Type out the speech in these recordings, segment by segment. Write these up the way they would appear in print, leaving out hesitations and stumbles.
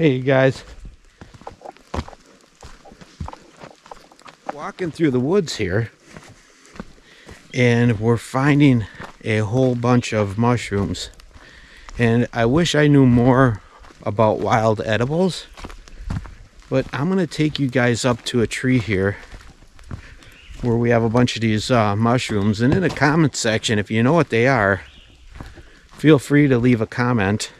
Hey guys, walking through the woods here and we're finding a whole bunch of mushrooms, and I wish I knew more about wild edibles, but I'm gonna take you guys up to a tree here where we have a bunch of these mushrooms, and in the comment section, if you know what they are, feel free to leave a comment.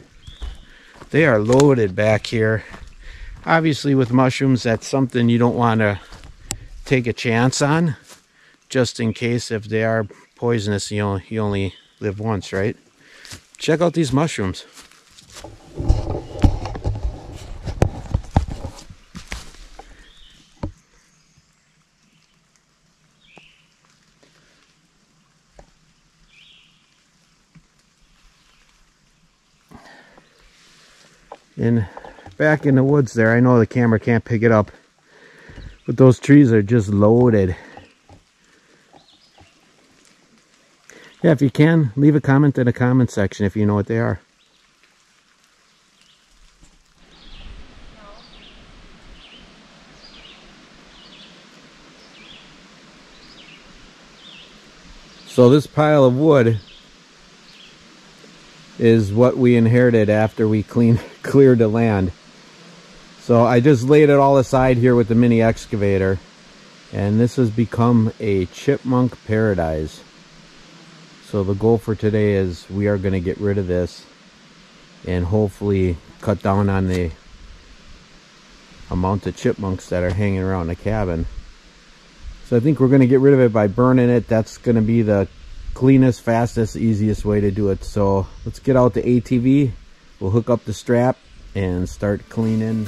They are loaded back here. Obviously with mushrooms, that's something you don't want to take a chance on, just in case if they are poisonous. You only live once, right? Check out these mushrooms. And back in the woods there, I know the camera can't pick it up, but those trees are just loaded. Yeah, if you can, leave a comment in the comment section if you know what they are. So this pile of wood is what we inherited after we cleared the land. So I just laid it all aside here with the mini excavator, and this has become a chipmunk paradise. So the goal for today is we are going to get rid of this and hopefully cut down on the amount of chipmunks that are hanging around the cabin. So I think we're going to get rid of it by burning it. That's going to be the cleanest, fastest, easiest way to do it. So let's get out the ATV, we'll hook up the strap and start cleaning.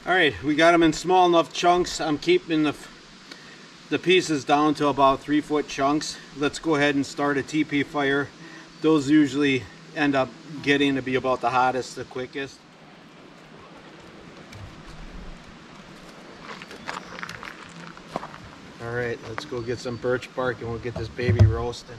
All right, we got them in small enough chunks. I'm keeping the pieces down to about 3-foot chunks. Let's go ahead and start a TP fire. Those usually end up getting to be about the hottest, the quickest. All right, let's go get some birch bark and we'll get this baby roasting.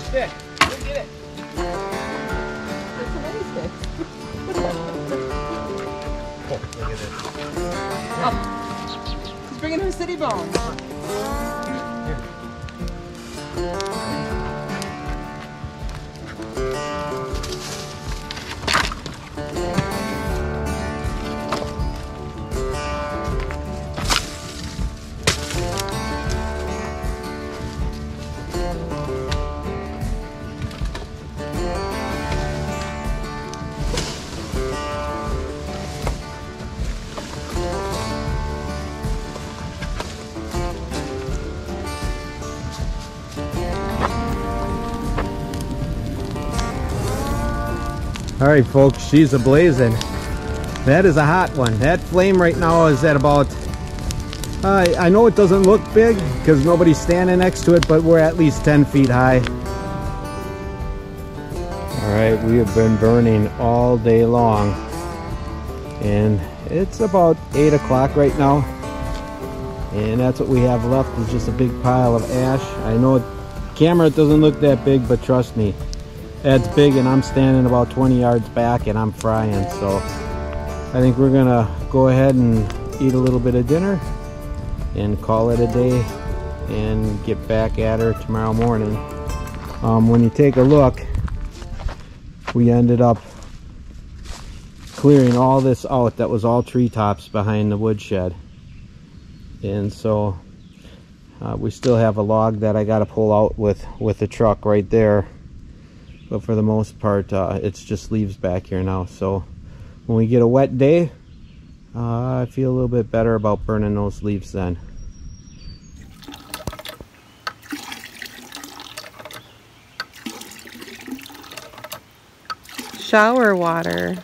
Stick. Go get it. There's so many sticks. Oh, look at this. Oh, she's bringing her city bones. All right, folks, she's a-blazing. That is a hot one. That flame right now is at about, I know it doesn't look big because nobody's standing next to it, but we're at least 10 feet high. All right, we have been burning all day long. And it's about 8 o'clock right now. And that's what we have left is just a big pile of ash. I know camera it doesn't look that big, but trust me, that's big, and I'm standing about 20 yards back and I'm frying. So I think we're gonna go ahead and eat a little bit of dinner and call it a day and get back at her tomorrow morning. When you take a look, we ended up clearing all this out. That was all treetops behind the woodshed, and so we still have a log that I got to pull out with the truck right there. But for the most part, it's just leaves back here now. So when we get a wet day, I feel a little bit better about burning those leaves then. Shower water.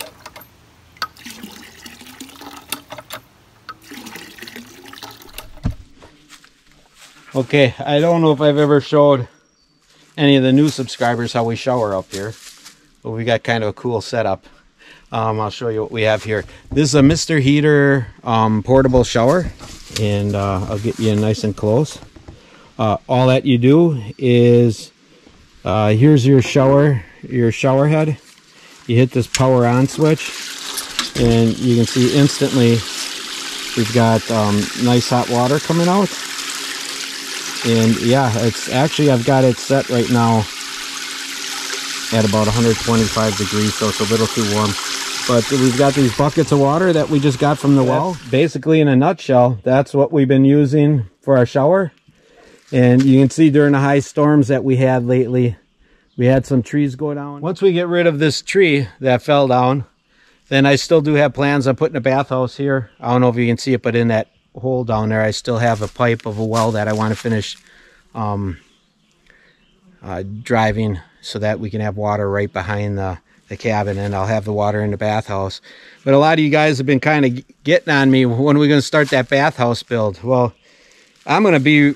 Okay, I don't know if I've ever showed any of the new subscribers how we shower up here, but we got kind of a cool setup. I'll show you what we have here. This is a Mr. Heater portable shower, and I'll get you nice and close. All that you do is here's your shower head. You hit this power on switch and you can see instantly we've got nice hot water coming out. And yeah, it's actually, I've got it set right now at about 125 degrees, so it's a little too warm. But we've got these buckets of water that we just got from the well. Basically, in a nutshell, that's what we've been using for our shower. And you can see during the high storms that we had lately, we had some trees go down. Once we get rid of this tree that fell down, then I still do have plans on putting a bathhouse here. I don't know if you can see it, but in that hole down there I still have a pipe of a well that I want to finish driving so that we can have water right behind the cabin, and I'll have the water in the bathhouse. But a lot of you guys have been kind of getting on me, when are we going to start that bathhouse build? Well, I'm going to be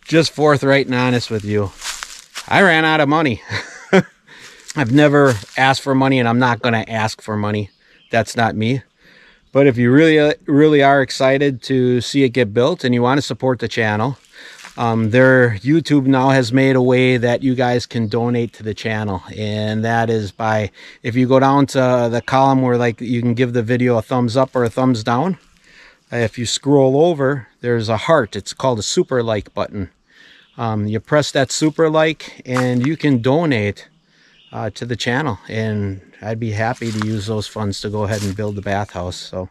just forthright and honest with you. I ran out of money. I've never asked for money, and I'm not going to ask for money. That's not me. But if you really are excited to see it get built and you want to support the channel, Their YouTube now has made a way that you guys can donate to the channel, and that is by, if you go down to the column where like you can give the video a thumbs up or a thumbs down, if you scroll over, there's a heart. It's called a super like button. You press that super like and you can donate to the channel, and I'd be happy to use those funds to go ahead and build the bathhouse. So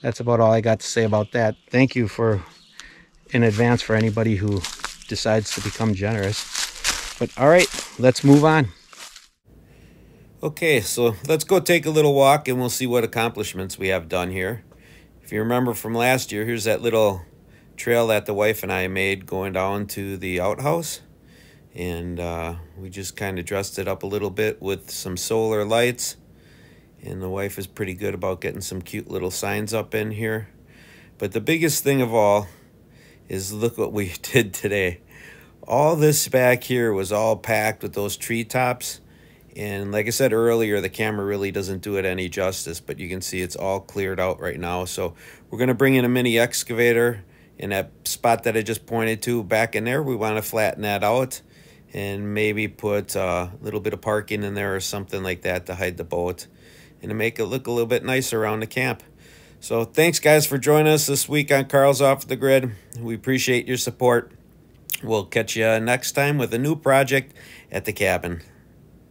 that's about all I got to say about that. Thank you in advance for anybody who decides to become generous. But all right, let's move on. Okay, so let's go take a little walk and we'll see what accomplishments we have done here. If you remember from last year, here's that little trail that the wife and I made going down to the outhouse. And we just kind of dressed it up a little bit with some solar lights. And the wife is pretty good about getting some cute little signs up in here. But the biggest thing of all is look what we did today. All this back here was all packed with those treetops. And like I said earlier, the camera really doesn't do it any justice, but you can see it's all cleared out right now. So we're going to bring in a mini excavator in that spot that I just pointed to back in there. We want to flatten that out and maybe put a little bit of parking in there or something like that to hide the boat and to make it look a little bit nicer around the camp. So thanks guys for joining us this week on Carl's Off the Grid. We appreciate your support. We'll catch you next time with a new project at the cabin.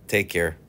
Take care.